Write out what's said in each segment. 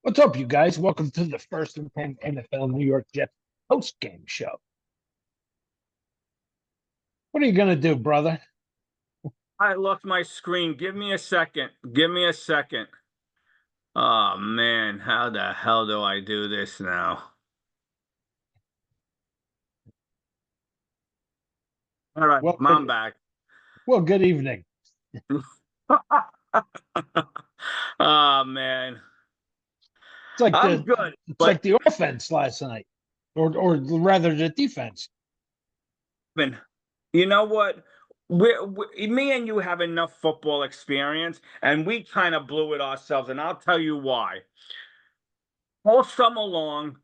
What's up, you guys? Welcome to the First and 10 NFL New York Jets post-game show. What are you going to do, brother? I lost my screen. Give me a second. Give me a second. Oh, man. How the hell do I do this now? All right. Well, I'm back. good evening. Oh, man. It's like I'm the good. it's But, like the offense last night, or rather the defense. you know what? Me and you have enough football experience, and we kind of blew it ourselves. And I'll tell you why. All summer long,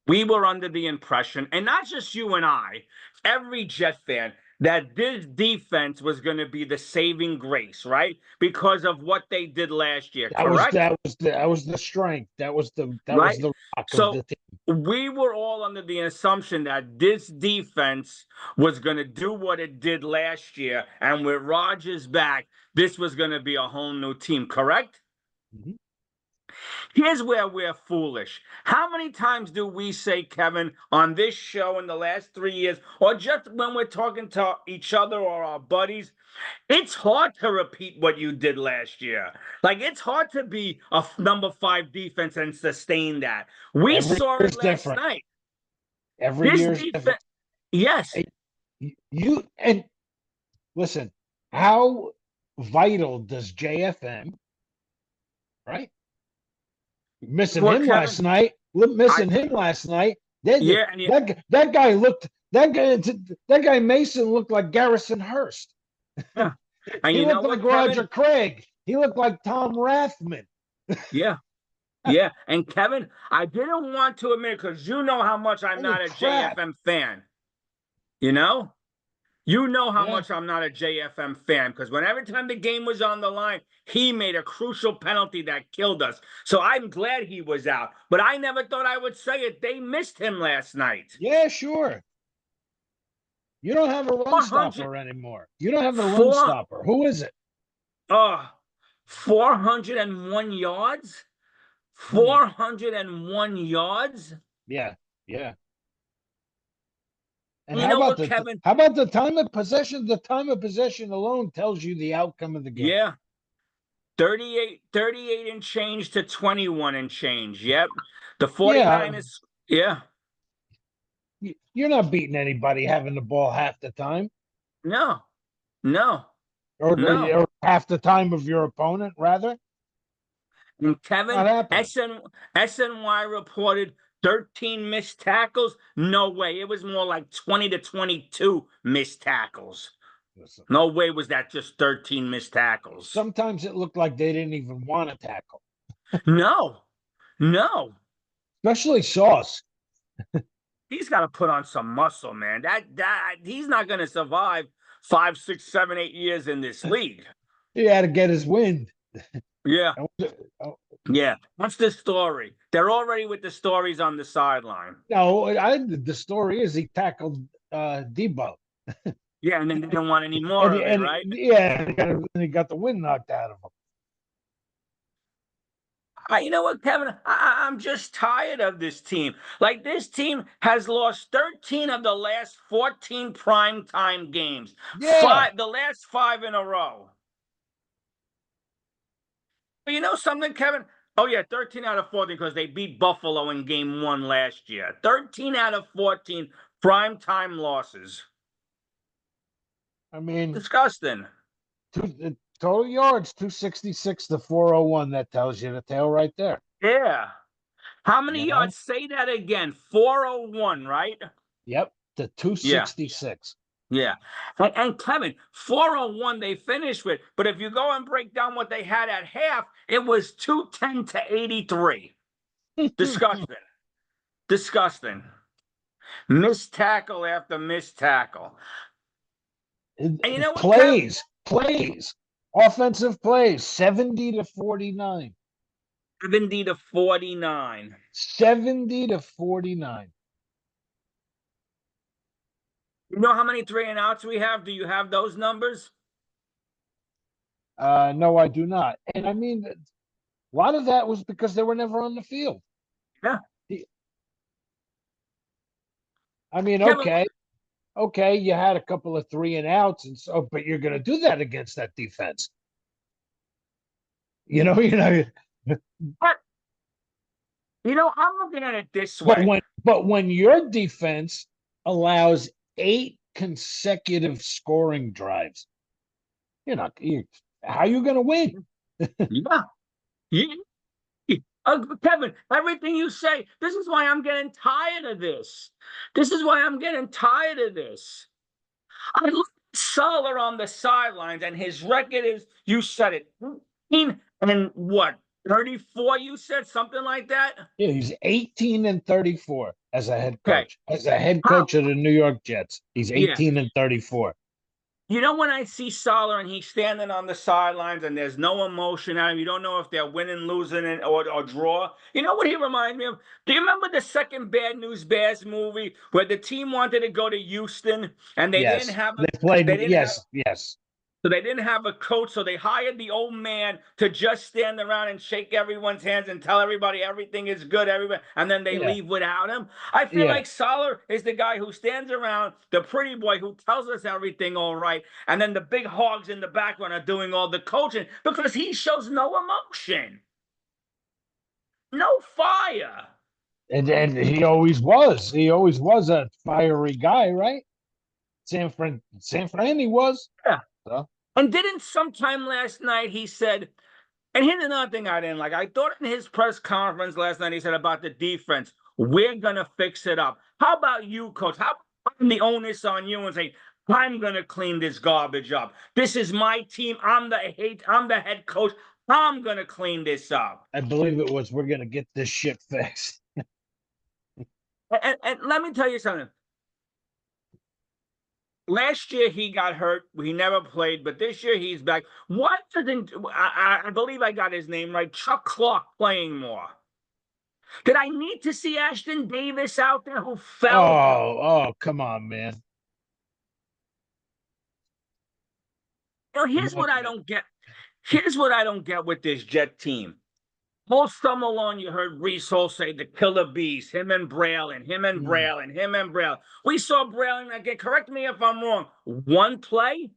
we were under the impression, and not just you and I, every Jet fan, that this defense was going to be the saving grace, right? Because of what they did last year, That was correct? the strength. That was Right? the rock of So the team. we were all under the assumption that this defense was going to do what it did last year, and with Rodgers back, this was going to be a whole new team, correct? Mhm. Here's where we're foolish. How many times do we say, Kevin, on this show in the last 3 years, or just when we're talking to each other or our buddies, it's hard to repeat what you did last year. Like, it's hard to be a number 5 defense and sustain that. We Every saw it year's last different. night. Every This year's different. defense, yes. You and listen, how vital does JFM, right? Missing Well, him Kevin, last night. I, Missing him last night. That yeah, and you, that guy looked that guy Mason looked like Garrison Hurst. yeah. And He you know looked like what, Roger Kevin? Craig. He looked like Tom Rathman. Yeah. Yeah, and Kevin, I didn't want to admit because you know how much I'm Holy not a crap! JFM fan. You know, you know how Yeah, much I'm not a JFM fan because when every time the game was on the line, he made a crucial penalty that killed us. So I'm glad he was out, but I never thought I would say it. They missed him last night. yeah, sure. You don't have a run 400, stopper anymore. You don't have a run 4, stopper. Who is it? 401 yards, Hmm. 401 yards. Yeah, yeah. And You know what, Kevin? how about the time of possession? The time of possession alone tells you the outcome of the game. Yeah, 38 and change to 21 and change. Yep. The Yeah, 49ers, yeah. you're not beating anybody having the ball half the time, No, no, no. or half the time of your opponent, rather. And Not Kevin, happening. SNY reported 13 missed tackles. No way. It was more like 20 to 22 missed tackles. Listen, No way was that just 13 missed tackles. sometimes it looked like they didn't even want to tackle, No, no. especially Sauce. He's got to put on some muscle, man. That he's not going to survive 5, 6, 7, 8 years in this league. He had to get his wind. Yeah, Oh, yeah. What's the story? They're already with the stories on the sideline. no, the story is he tackled Debo, Yeah, and then they didn't want any more of it, right? yeah, he got the wind knocked out of him. You know what, Kevin? I'm just tired of this team. Like, this team has lost 13 of the last 14 primetime games. Yeah, The last 5 in a row. But you know something, Kevin? Oh, yeah, 13 out of 14 because they beat Buffalo in game 1 last year. 13 out of 14 primetime losses. I mean, Disgusting. total yards 266 to 401. That tells you the tale right there. Yeah. How many You know, yards? Say that again. 401, right? yep, to Yeah. 266. Yeah. And Kevin, 401 they finished with. But if you go and break down what they had at half, it was 210 to 83. Disgusting. Disgusting. Missed tackle after missed tackle. And you know what, Kevin? Plays, offensive plays, 70 to 49. 70 to 49. 70 to 49. You know how many 3-and-outs we have? Do you have those numbers? No, I do not. And I mean, A lot of that was because they were never on the field. Yeah. I mean, Kevin, okay, you had a couple of 3-and-outs, and so, but you're going to do that against that defense. You know, but, I'm looking at it this but way. when your defense allows 8 consecutive scoring drives, how are you going to win? Yeah. You, Kevin, everything you say, this is why I'm getting tired of this. This is why I'm getting tired of this. I look at Salah on the sidelines, and his record is, you said it, 18 and what, 34, you said something like that? Yeah, he's 18-34 as a head Okay. coach. As a head How, coach of the New York Jets, he's yeah. 18-34. When I see Salah and he's standing on the sidelines and there's no emotion at him, you don't know if they're winning, losing, or draw. You know what he reminds me of? Do you remember the second Bad News Bears movie where the team wanted to go to Houston and they didn't Yes, have they played. they didn't have Yes. so they didn't have a coach, so they hired the old man to just stand around and shake everyone's hands and tell everybody everything is good, everybody, and then they Yeah, leave without him. I feel yeah. like Salah is the guy who stands around, the pretty boy who tells us everything all right, and then the big hogs in the background are doing all the coaching because he shows no emotion, no fire. And he always was. He always was a fiery guy, right? San Fran, he was. Yeah. So, And didn't sometime last night he said, and here's another thing I didn't like. I thought in his press conference last night he said about the defense, we're gonna fix it up. How about you, coach? How about putting the onus on you and say, I'm gonna clean this garbage up. This is my team. I'm the head coach. I'm gonna clean this up. I believe it was, we're gonna get this shit fixed. And let me tell you something. Last year he got hurt. He never played, but this year he's back. Why doesn't I believe I got his name right? Chuck Clark playing more. Did I need to see Ashton Davis out there who fell? Oh, come on, man. Here's what Look, I don't get. Here's what I don't get with this Jet team. All summer long, you heard Reese Hall say the killer bees, him and Braylon, him and mm, Braylon, him and Braylon. We saw Braylon again. Correct me if I'm wrong. One play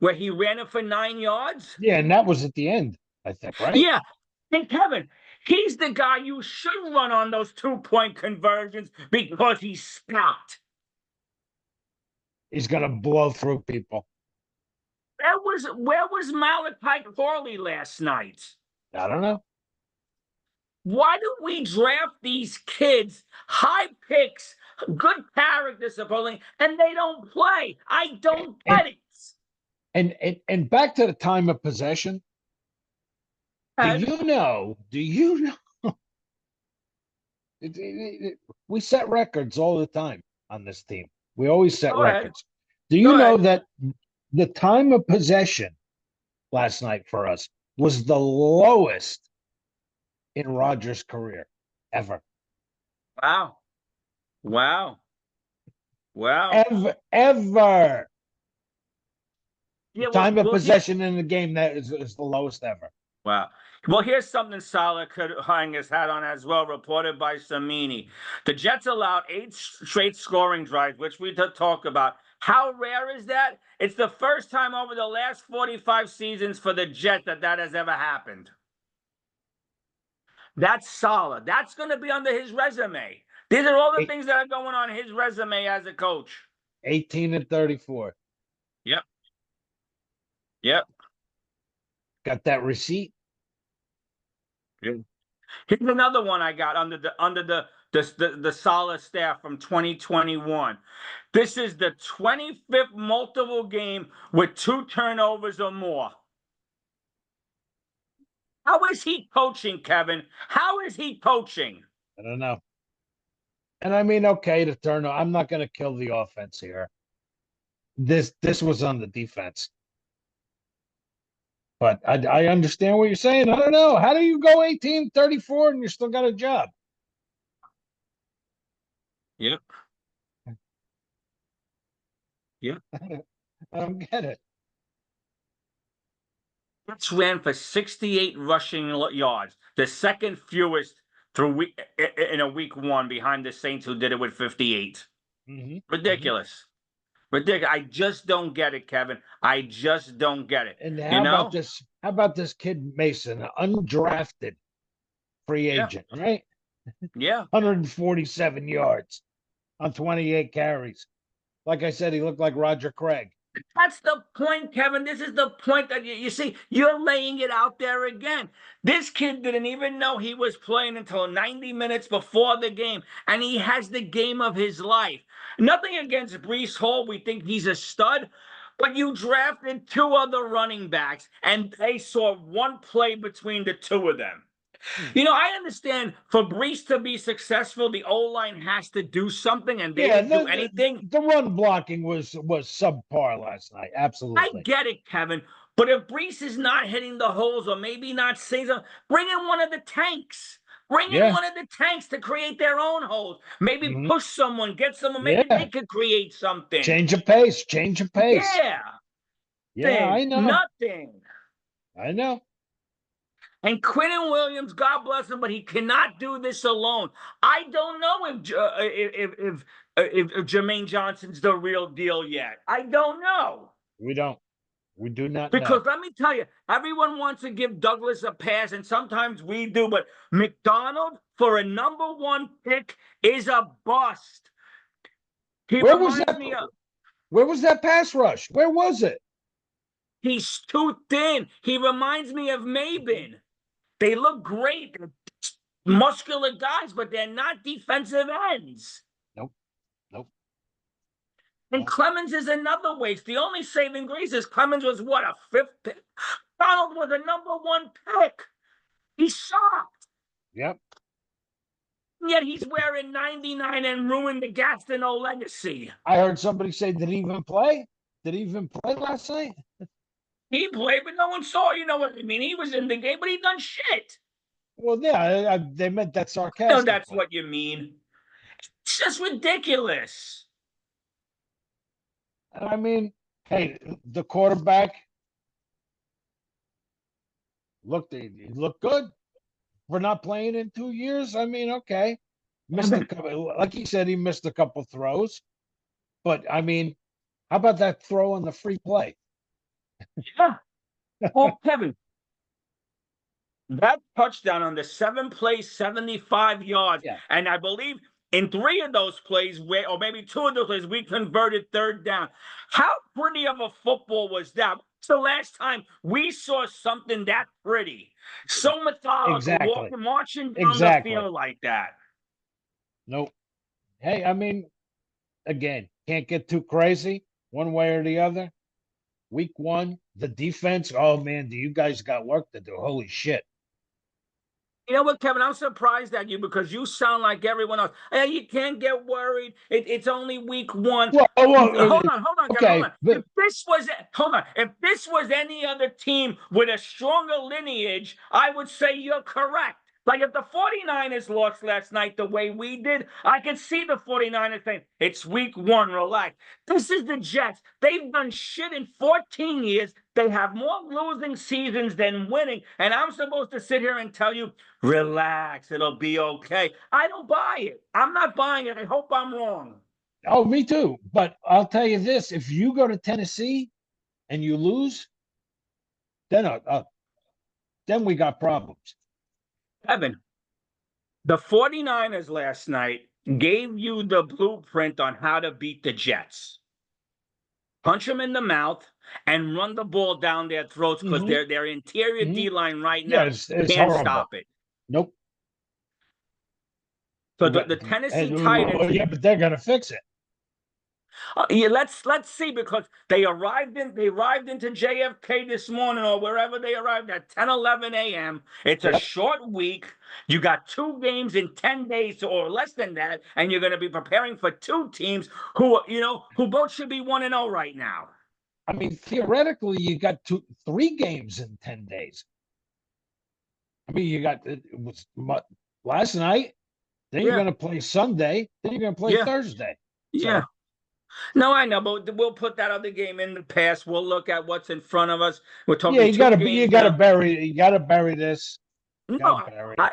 where he ran it for 9 yards. yeah, and that was at the end, I think, right? Yeah. And Kevin, he's the guy you should run on those 2-point conversions because he's Scott. He's gonna blow through people. Where was Malachi Corley last night? I don't know. Why do we draft these kids, high picks, good character supposedly, and they don't play? I don't And get it. and back to the time of possession. And Do you know? We set records all the time on this team. We always set go ahead, records. Do you go know ahead. that the time of possession last night for us was the lowest in Rodgers' career ever? Wow, wow, wow. Ever. The Yeah, time of well, here, possession in the game that is the lowest ever. wow. Well, here's something Salah could hang his hat on as well, reported by Samini. The Jets allowed 8 straight scoring drives, which we talk about. How rare is that? It's the first time over the last 45 seasons for the Jets that has ever happened. That's solid. That's going to be under his resume. These are all the Eight, things that are going on his resume as a coach. 18-34. Yep. Yep. Got that receipt? Good. Here's another one I got under the Salah staff from 2021. This is the 25th multiple game with 2 turnovers or more. How is he coaching, Kevin? How is he coaching? I don't know. And I mean, okay, to turn. I'm not going to kill the offense here. This was on the defense, but I understand what you're saying. I don't know. How do you go 18-34 and you still got a job? Yep. Yep. I don't get it. Jets ran for 68 rushing yards, the second fewest in a week one behind the Saints, who did it with 58. Mm-hmm. Ridiculous. Ridiculous. I just don't get it, Kevin. I just don't get it. And You how about know? this? How about this kid Mason, an undrafted free Yeah. agent, right? Yeah. 147 yards on 28 carries. Like I said, he looked like Roger Craig. That's the point, Kevin. This is the point that you see, you're laying it out there again. This kid didn't even know he was playing until 90 minutes before the game, and he has the game of his life. Nothing against Breece Hall. We think he's a stud, but you drafted two other running backs, and they saw one play between the two of them. You know, I understand for Breece to be successful, the O-line has to do something, and they Yeah, didn't do anything. the run blocking was subpar last night. I Absolutely. get it, Kevin. But if Breece is not hitting the holes or maybe not saying something, bring in one of the tanks. Bring in Yeah. one of the tanks to create their own holes. Maybe Hmm. push someone, get someone. Maybe they Yeah. could create something. Change of pace. Change of pace. Yeah. Yeah, I know. Nothing. I know. And Quinton Williams, God bless him, but he cannot do this alone. I don't know if Jermaine Johnson's the real deal yet. I don't know. We don't. We do not Because know. let me tell you, everyone wants to give Douglas a pass, and sometimes we do, but McDonald for a number one pick is a bust. He Where was reminds that? me of, Where was that pass rush? Where was it? he's too thin. He reminds me of Maben. They look great. They're muscular guys, but they're not defensive ends. Nope. Nope. And Nope. Clemens is another waste. The only saving grace is Clemens was what, a fifth pick? Donald was a number one pick. He sucked. Yep. Yet he's wearing 99 and ruined the Gastineau legacy. I heard somebody say, did he even play? Did he even play last night? He played, but no one saw. You know what I mean? He was in the game, but he done shit. Well, yeah, they meant that No, that's sarcastically. what you mean. It's just ridiculous. I mean, hey, the quarterback he looked good for not playing in 2 years. I mean, okay, missed a couple. Like he said, he missed a couple throws, but I mean, how about that throw on the free play? Yeah. Well, Kevin, that touchdown on the 7 plays, 75 yards. Yeah. And I believe in three of those plays, or maybe two of those plays, we converted third down. How pretty of a football was that? What's the last time we saw something that pretty? So methodical, Exactly. marching down Exactly. the field like that. Nope. Hey, I mean, again, can't get too crazy one way or the other. Week one, the defense. Oh man, do you guys got work to do? Holy shit. You know what, Kevin? I'm surprised at you because you sound like everyone else. Hey, you can't get worried. It's only week one. Well, Hold on, Kevin. okay, Hold on. but If this was any other team with a stronger lineage, I would say you're correct. Like if the 49ers lost last night the way we did, I could see the 49ers saying, it's week one, relax. This is the Jets. They've done shit in 14 years. They have more losing seasons than winning. And I'm supposed to sit here and tell you, relax, it'll be okay. I don't buy it. I'm not buying it. I hope I'm wrong. oh, me too. But I'll tell you this: if you go to Tennessee and you lose, then we got problems. Evan, the 49ers last night gave you the blueprint on how to beat the Jets. Punch them in the mouth and run the ball down their throats because their interior D-line right now it's can't horrible. stop it. Nope. So the Tennessee Titans. Yeah, but they're gonna fix it. Yeah, let's see, because they arrived into JFK this morning or wherever they arrived at 10-11 a.m. It's a short week. You got 2 games in 10 days or less than that, and you're going to be preparing for 2 teams who both should be 1-0 right now. I mean, theoretically, you got 3 games in 10 days. I mean, you got it was last night. Then you're going to play Sunday. Then you're going to play Thursday. Yeah. No, I know, but we'll put that other game in the past. We'll look at what's in front of us. We're Yeah, talking two games now. you gotta bury this. Gotta No, bury it.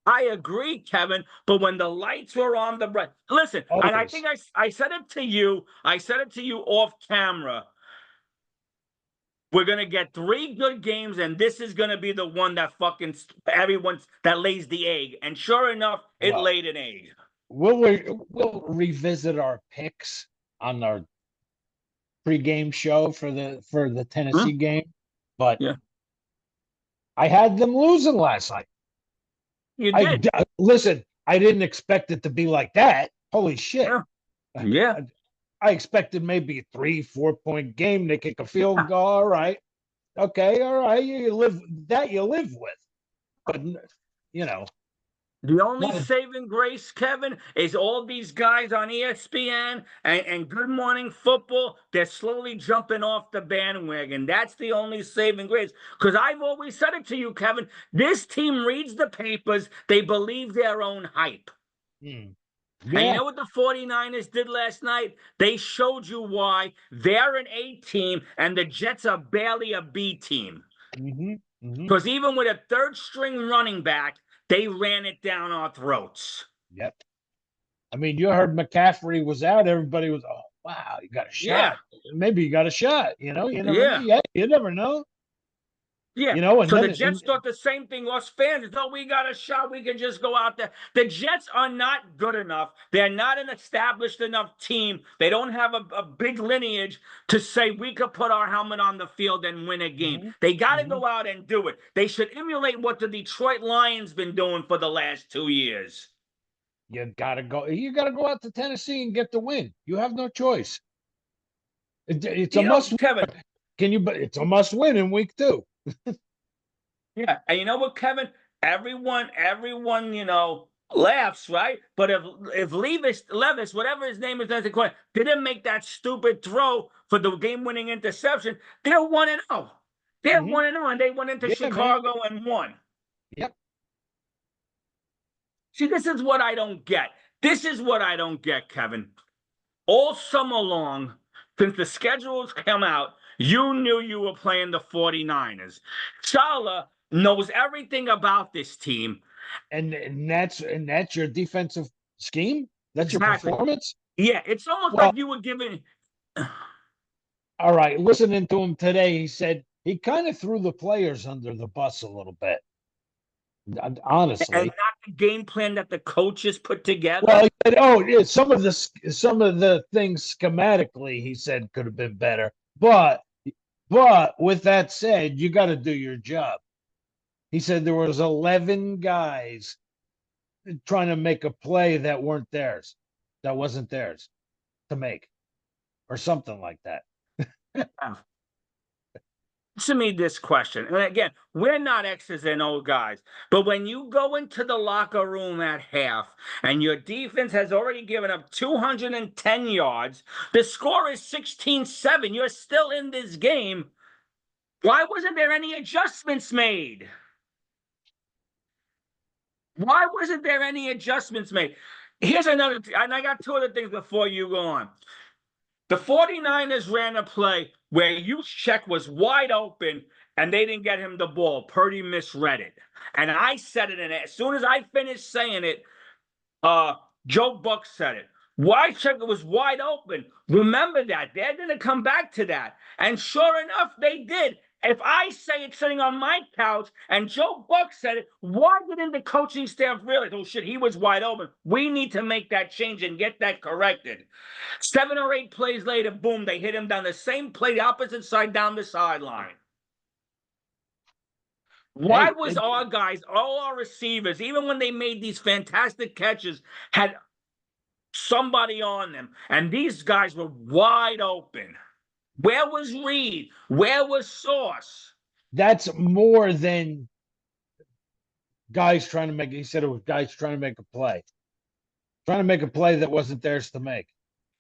I agree, Kevin. But when the lights were on the bright, listen, and I think Always. I said it to you. I said it to you off camera. We're gonna get 3 good games, and this is gonna be the one that fucking everyone's that lays the egg. And sure enough, it Well, laid an egg. we'll revisit our picks on our pregame show for the Hmm? Tennessee game, but Yeah, I had them losing last night. you did. Listen. I didn't expect it to be like that. Holy shit! Yeah, yeah. I expected maybe a 3-4 point game. They kick a field goal. All right, okay, all right. You live that you live with, but you know, The only not, saving grace, Kevin, is all these guys on ESPN and Good Morning Football. They're slowly jumping off the bandwagon. That's the only saving grace. Because I've always said it to you, Kevin. This team reads the papers. They believe their own hype. And you yeah. know what the 49ers did last night? They showed you why they're an A team and the Jets are barely a B team. Mm-hmm, mm-hmm. Because even with a third string running back, they ran it down our throats. Yep. I mean, you heard McCaffrey was out. Everybody was, oh wow, you got a Yeah, shot. Maybe you got a shot. You never know. yeah, Yeah, you never know. yeah. And So the then Jets thought the same thing. Us fans thought we got a shot. We could just go out there. The Jets are not good enough. They're not an established enough team. They don't have a big lineage to say we could put our helmet on the field and win a game. mm-hmm, They got to mm-hmm. go out and do it. They should emulate what the Detroit Lions been doing for the last 2 years. You gotta go. You gotta go out to Tennessee and get the win. You have no choice. It's a You know, must. Kevin. But it's a must win in week 2. Yeah, and you know what, Kevin? Everyone, laughs, right? But if Levis, whatever his name is, didn't make that stupid throw for the game-winning interception, they're 1-0. They're Mm-hmm. 1-0, and they went into Yeah, man. Chicago and won. Yep. See, this is what I don't get. This is what I don't get, Kevin. All summer long, since the schedules come out, you knew you were playing the 49ers. Salah knows everything about this team. And that's your defensive scheme. That's your Exactly. performance. Yeah, it's almost Well, like you were giving. all right. Listening to him today, he said he kind of threw the players under the bus a little bit. And Honestly. not the game plan that the coaches put together. Well, he said, oh, yeah, some of the things schematically, he said, could have been better. But with that said, you got to do your job. He said there was 11 guys trying to make a play that wasn't theirs to make, or something like that. Answer me this question. And again, we're not X's and O guys, but when you go into the locker room at half and your defense has already given up 210 yards, the score is 16-7. You're still in this game. Why wasn't there any adjustments made? Why wasn't there any adjustments made? Here's another, and I got 2 other things before you go on. The 49ers ran a play where Juszczyk was wide open and they didn't get him the ball. Purdy misread it. And I said it, and as soon as I finished saying it, Joe Buck said it. Juszczyk was wide open. Remember that. They're going to come back to that. And sure enough, they did. If I say it sitting on my couch and Joe Buck said it, why didn't the coaching staff realize, oh shit, he was wide open? We need to make that change and get that corrected. 7 or 8 plays later, boom, they hit him down the same play, the opposite side down the sideline. Why was our guys, all our receivers, even when they made these fantastic catches, had somebody on them, and these guys were wide open? Where was Reed? Where was Sauce? That's more than guys trying to make. He said it was guys trying to make a play that wasn't theirs to make.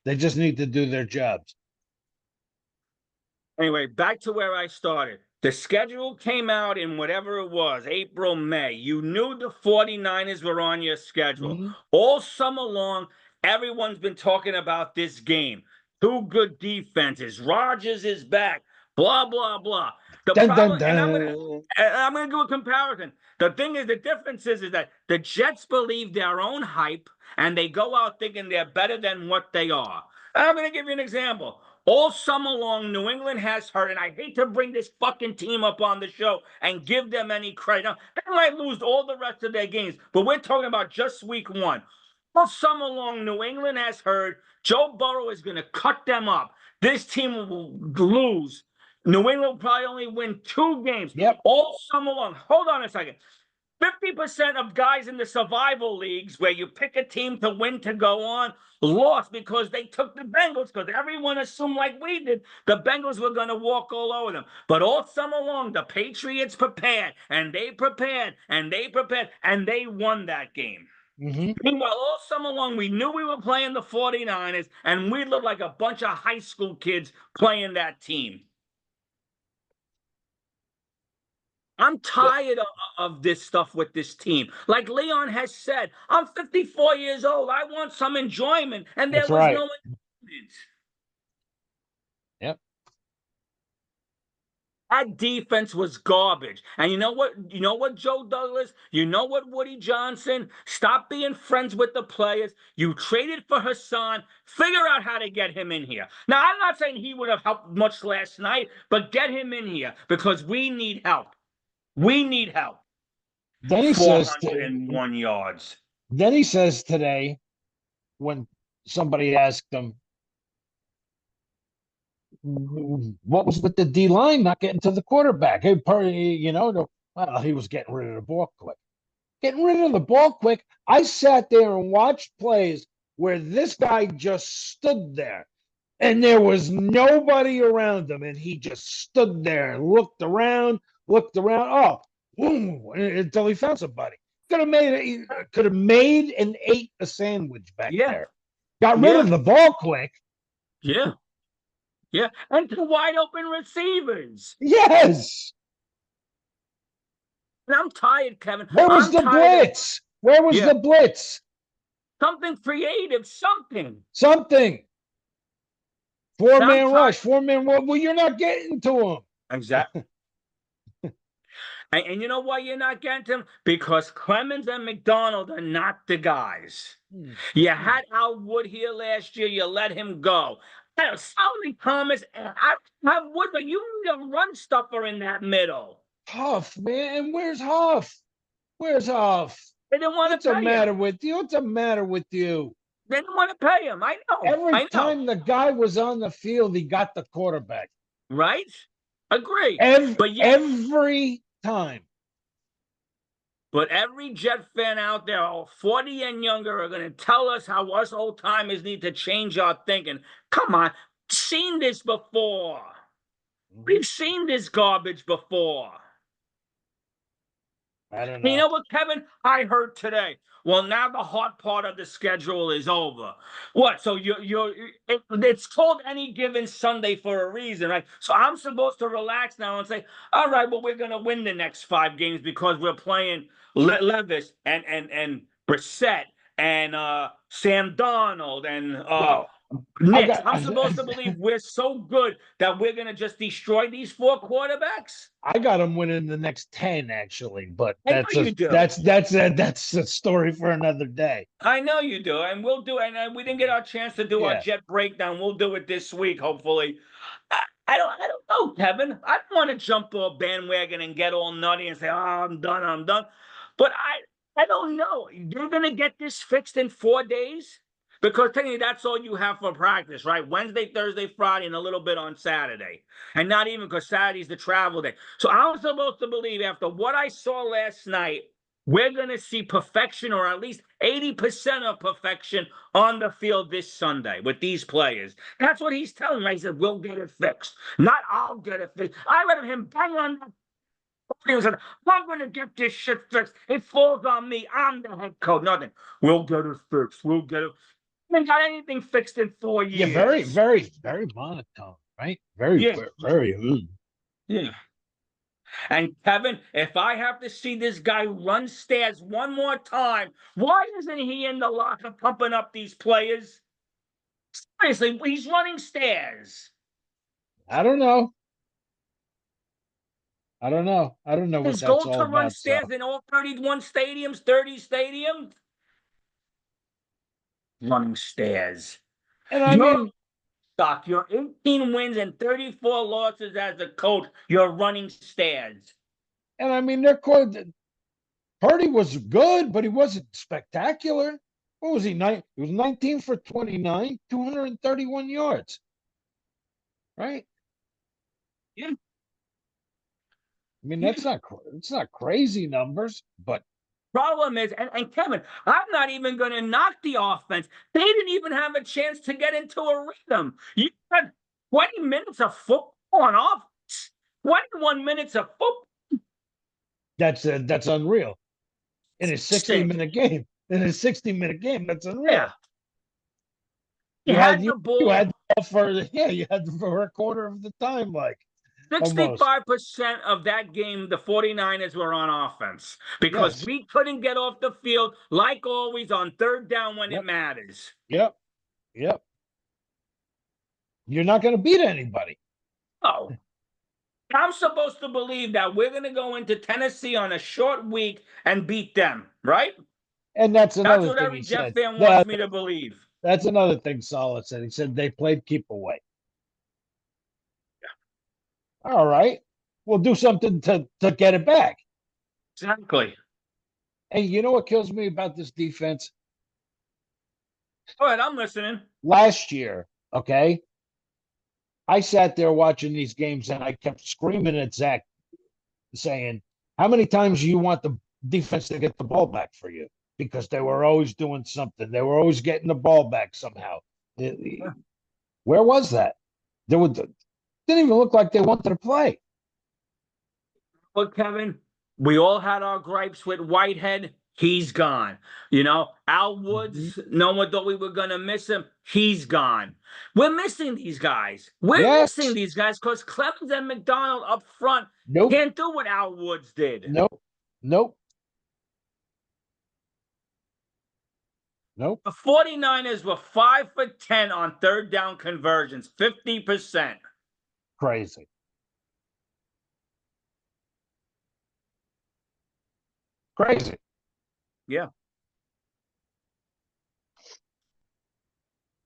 They just need to do their jobs. Anyway, back to where I started. The schedule came out in whatever it was, April, May. You knew the 49ers were on your schedule. Mm-hmm. All summer long, everyone's been talking about this game. two good defenses. Rodgers is back. Blah blah blah. The Dun, dun, problem, and I'm gonna dun. do a comparison. The thing is, the difference is that the Jets believe their own hype and they go out thinking they're better than what they are. I'm gonna give you an example. All summer long, New England has hurt, and I hate to bring this fucking team up on the show and give them any credit. Now, they might lose all the rest of their games, but we're talking about just week one. All summer long, New England has heard Joe Burrow is going to cut them up. This team will lose. New England will probably only win 2 games. Yep. All summer long. Hold on a second. 50% of guys in the survival leagues where you pick a team to win to go on lost because they took the Bengals because everyone assumed, like we did, the Bengals were going to walk all over them. But all summer long, the Patriots prepared, and they prepared, and they prepared, and they won that game. Mm-hmm. Meanwhile, all summer long, we knew we were playing the 49ers, and we looked like a bunch of high school kids playing that team. I'm tired of this stuff with this team. Like Leon has said, I'm 54 years old. I want some enjoyment, and there That's was right. no enjoyment. Yep. That defense was garbage. And you know what? You know what, Joe Douglas? You know what, Woody Johnson? Stop being friends with the players. You traded for Hassan. Figure out how to get him in here. Now, I'm not saying he would have helped much last night, but get him in here because we need help. We need help. Then he says 401 yards. Then he says today, when somebody asked him, what was with the D line not getting to the quarterback? He was getting rid of the ball quick. Getting rid of the ball quick. I sat there and watched plays where this guy just stood there and there was nobody around him. And he just stood there and looked around. Oh, boom, until he found somebody. Could have made and ate a sandwich back there. Got rid of the ball quick. Yeah. Yeah. And to wide open receivers. Yes. And I'm tired, Kevin. Where was the blitz? Where was the blitz? Something creative, something. Four-man rush, four-man. Well, you're not getting to him. Exactly. And you know why you're not getting to him? Because Clemens and McDonald are not the guys. You had Al Wood here last year. You let him go. Solomon Thomas, I have Wood, but you need a run stuffer in that middle. Huff, man. Where's Huff? They didn't want to pay him. What's the matter with you? They didn't want to pay him. I know. Every time the guy was on the field, he got the quarterback. Right? Agree. Every time. But every Jet fan out there, 40 and younger, are going to tell us how us old timers need to change our thinking. Come on. Seen this before. We've seen this garbage before. I don't know. You know what, Kevin? I heard today. Well, now the hard part of the schedule is over. What? So it's called any given Sunday for a reason, right? So I'm supposed to relax now and say, all right, well, we're going to win the next 5 games because we're playing Levis and Brissett and Sam Darnold and Nick. I'm supposed to believe we're so good that we're going to just destroy these 4 quarterbacks? I got them winning the next 10, actually, but that's a story for another day. I know you do, and we'll do it. And we didn't get our chance to do our Jet breakdown. We'll do it this week, hopefully. I don't know, Kevin. I don't want to jump to a bandwagon and get all nutty and say, oh, I'm done. But I don't know. You're going to get this fixed in 4 days? Because technically that's all you have for practice, right? Wednesday, Thursday, Friday, and a little bit on Saturday. And not even because Saturday's the travel day. So I'm supposed to believe after what I saw last night, we're going to see perfection or at least 80% of perfection on the field this Sunday with these players. That's what he's telling me. He said, we'll get it fixed. Not I'll get it fixed. I read him bang on that. He said, I'm going to get this shit fixed. It falls on me. I'm the head coach. Nothing. We'll get it fixed. We'll get it. I haven't got anything fixed in 4 years. Yeah, very, very, very monotone, right? Very. Yeah. And Kevin, if I have to see this guy run stairs one more time, why isn't he in the locker pumping up these players? Seriously, he's running stairs. I don't know. I don't know. I don't know what His that's goal all to run about. So, stairs in all 31 stadiums, 30 stadiums. Running stairs. and I You're mean, stuck. You're 18 wins and 34 losses as a coach. You're running stairs. their coach Purdy was good, but he wasn't spectacular. What was he? He was 19 for 29, 231 yards. Right? Yeah. That's not it's not crazy numbers, but Problem is, and Kevin, I'm not even going to knock the offense. They didn't even have a chance to get into a rhythm. You had 20 minutes of football on offense, 21 minutes of football. that's unreal. In a Sick. 60-minute game. In a 60-minute game, that's unreal. Yeah. You had the You had ball. you had for a quarter of the time, like almost. 65% of that game, the 49ers were on offense because Yes. we couldn't get off the field, like always, on third down when it Yep. matters. Yep. Yep. You're not going to beat anybody. Oh, I'm supposed to believe that we're going to go into Tennessee on a short week and beat them, right? And that's That's another what thing he every Jet said. fan wants me to believe. That's another thing Salah said. He said they played keep away. All right. We'll do something to get it back. Exactly. And you know what kills me about this defense? All right, I'm listening. Last year, okay, I sat there watching these games and I kept screaming at Zach, saying, how many times do you want the defense to get the ball back for you? Because they were always doing something. They were always getting the ball back somehow. Where was that? Didn't even look like they wanted to play. But Kevin, we all had our gripes with Whitehead. He's gone. Al Woods, no one thought we were going to miss him. He's gone. We're missing these guys. We're missing Yes. these guys because Clemens and McDonald up front Nope. can't do what Al Woods did. Nope. Nope. Nope. The 49ers were 5 for 10 on third down conversions, 50%. Crazy. Crazy. Yeah.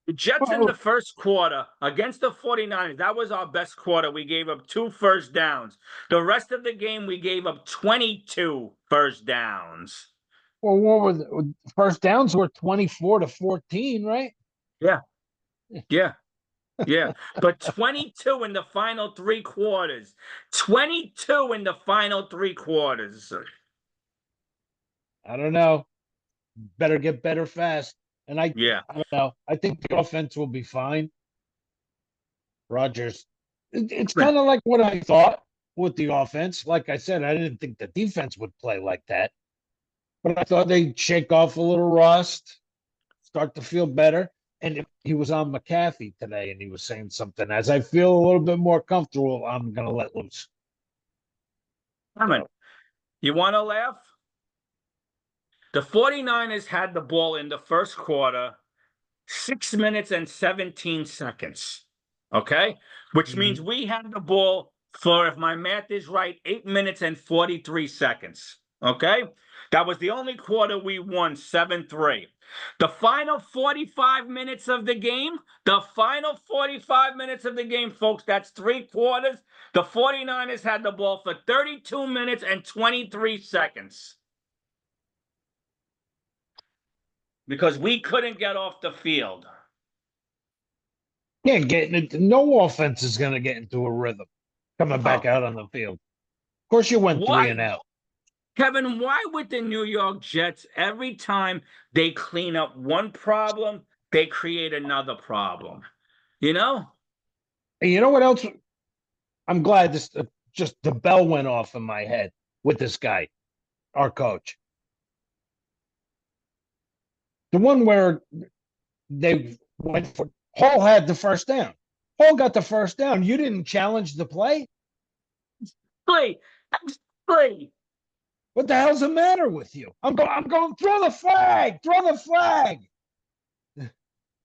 The Jets in the first quarter against the 49ers, that was our best quarter. We gave up 2 first downs. The rest of the game, we gave up 22 first downs. Well, what were the first downs were 24-14, right? Yeah. Yeah. Yeah. But 22 in the final 3 quarters. 22 in the final 3 quarters. I don't know. Better get better fast. And I don't know. I think the offense will be fine. Rodgers. It's kind of like what I thought with the offense. Like I said, I didn't think the defense would play like that. But I thought they'd shake off a little rust, start to feel better. And he was on McAfee today, and he was saying something. As I feel a little bit more comfortable, I'm going to let loose. You want to laugh? The 49ers had the ball in the first quarter, 6 minutes and 17 seconds. Okay? Which means we had the ball for, if my math is right, 8 minutes and 43 seconds. Okay? That was the only quarter we won 7-3. The final 45 minutes of the game, folks, that's 3 quarters. The 49ers had the ball for 32 minutes and 23 seconds. Because we couldn't get off the field. Can't get it. No offense is going to get into a rhythm coming back out on the field. Of course, you went 3 and out. Kevin, why with the New York Jets, every time they clean up one problem, they create another problem? You know? And you know what else? I'm glad this just the bell went off in my head with this guy, our coach. The one where they went for Hall had the first down. Hall got the first down. You didn't challenge the play? Play. What the hell's the matter with you? I'm going, throw the flag. Throw the flag.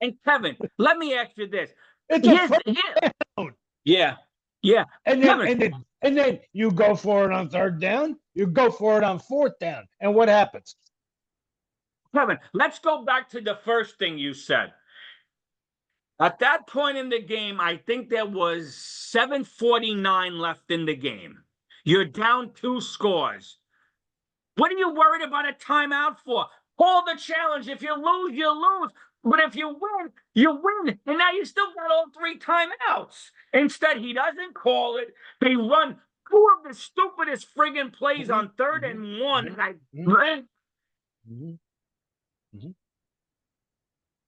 And Kevin, let me ask you this. It's a Here's, first here, down. yeah, yeah. And then, Kevin, and then you go for it on third down. You go for it on fourth down. And what happens? Kevin, let's go back to the first thing you said. At that point in the game, I think there was 7:49 left in the game. You're down 2 scores. What are you worried about a timeout for? Call the challenge. If you lose, you lose. But if you win, you win. And now you still got all 3 timeouts. Instead, he doesn't call it. They run 2 of the stupidest friggin' plays on 3rd and 1.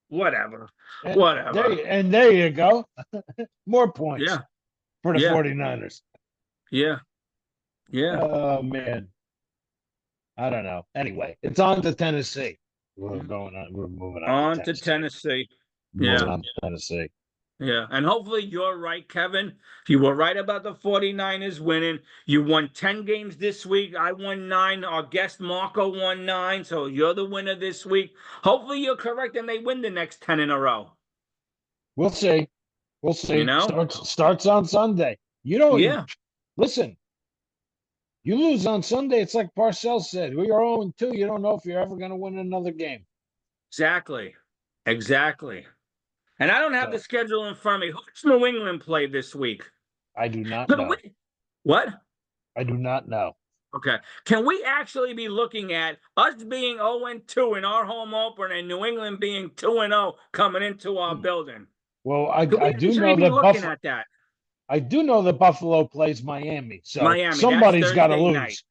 Whatever. And there you go. More points Yeah. for the Yeah. 49ers. Yeah. Yeah. Oh, man. I don't know. Anyway, it's on to Tennessee. We're moving on to Tennessee. Moving on to Tennessee. Yeah, and hopefully you're right, Kevin. You were right about the 49ers winning. You won 10 games this week. I won 9. Our guest Marco won 9. So you're the winner this week. Hopefully you're correct and they win the next 10 in a row. We'll see. We'll see. You know? Starts on Sunday. You don't. Yeah. Listen. You lose on Sunday, it's like Parcells said. We are 0-2. You don't know if you're ever going to win another game. Exactly. And I don't have the schedule in front of me. Who does New England play this week? I do not know. What? I do not know. Okay. Can we actually be looking at us being 0-2 in our home opener and New England being 2-0 coming into our building? Well, I do know that looking at that. I do know that Buffalo plays Miami, so Miami, somebody's got to lose. Night.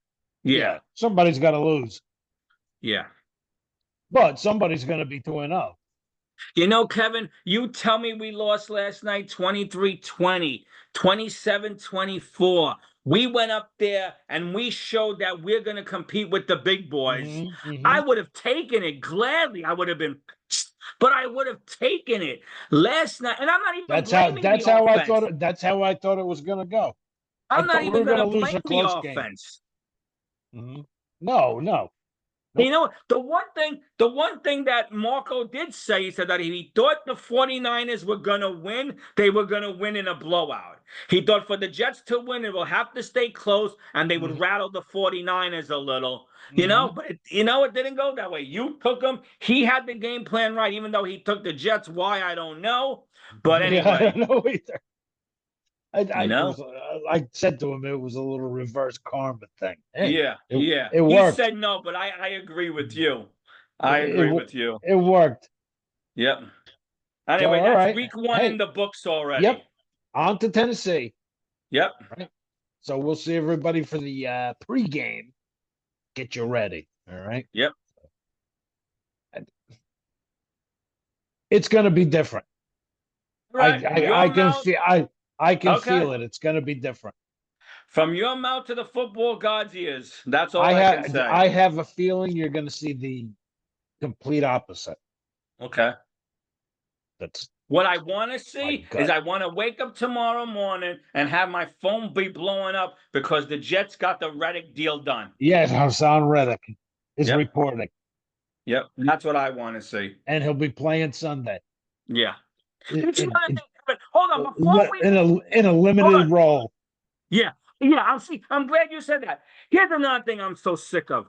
Yeah, somebody's got to lose. Yeah, but somebody's going to be 2-0. You know, Kevin, you tell me we lost last night 23-20, 27-24. We went up there and we showed that we're going to compete with the big boys. I would have taken it gladly. I would have been pissed, but I would have taken it last night. And I'm not even that's how I thought it was going to go. I'm not even going to blame the offense. No. You know, the one thing that Marco did say, he said that he thought the 49ers were going to win. They were going to win in a blowout. He thought for the Jets to win, it will have to stay close, and they would rattle the 49ers a little. You know, but it didn't go that way. You took him. He had the game plan right, even though he took the Jets. Why, I don't know. But anyway. I don't know either. I said to him it was a little reverse karma thing. Hey, it worked. He said no, but I agree with you. I agree with you. It worked. Yep. Anyway, that's week 1 in the books already. Yep. On to Tennessee. Yep. Right. So we'll see everybody for the pregame. Get you ready. All right. Yep. It's going to be different. Right. I can feel it. It's going to be different. From your mouth to the football god's ears. That's all I can say. I have a feeling you're going to see the complete opposite. Okay. That's what I want to see is I want to wake up tomorrow morning and have my phone be blowing up because the Jets got the Reddick deal done. Yes, Hassan Reddick is reporting. Yep, and that's what I want to see. And he'll be playing Sunday. Yeah. Hold on, before we in a limited role. Yeah. I'm glad you said that. Here's another thing I'm so sick of.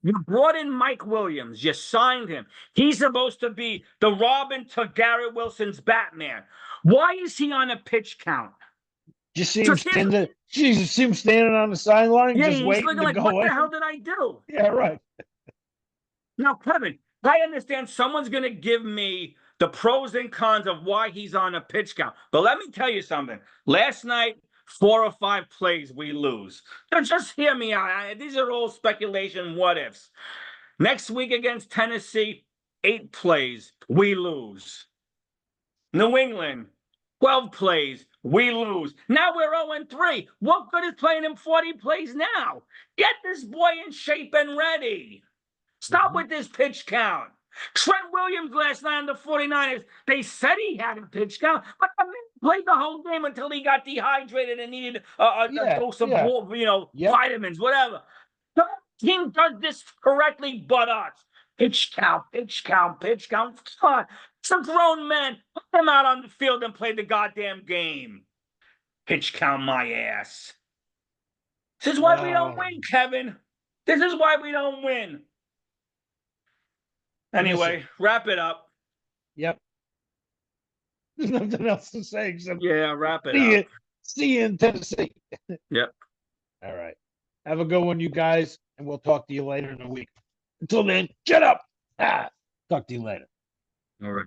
You brought in Mike Williams. You signed him. He's supposed to be the Robin to Garrett Wilson's Batman. Why is he on a pitch count? Just see him standing on the sideline, just waiting to go what the hell did I do? Yeah, right. Now, Kevin, I understand someone's going to give me the pros and cons of why he's on a pitch count. But let me tell you something. Last night, 4 or 5 plays, we lose. Now, just hear me out. These are all speculation what-ifs. Next week against Tennessee, 8 plays, we lose. New England, 12 plays, we lose. Now we're 0-3. What good is playing him 40 plays now? Get this boy in shape and ready. Stop with this pitch count. Trent Williams last night on the 49ers, they said he had a pitch count, but the man played the whole game until he got dehydrated and needed a dose of vitamins, whatever. The team does this correctly but us. pitch count, pitch count, pitch count. Come on. Some grown men. Put them out on the field and play the goddamn game. Pitch count my ass. This is why we don't win, Kevin. This is why we don't win. Anyway, wrap it up. Yep. There's nothing else to say except wrap it up. See you in Tennessee. Yep. All right. Have a good one, you guys, and we'll talk to you later in the week. Until then, shut up. Talk to you later. All right.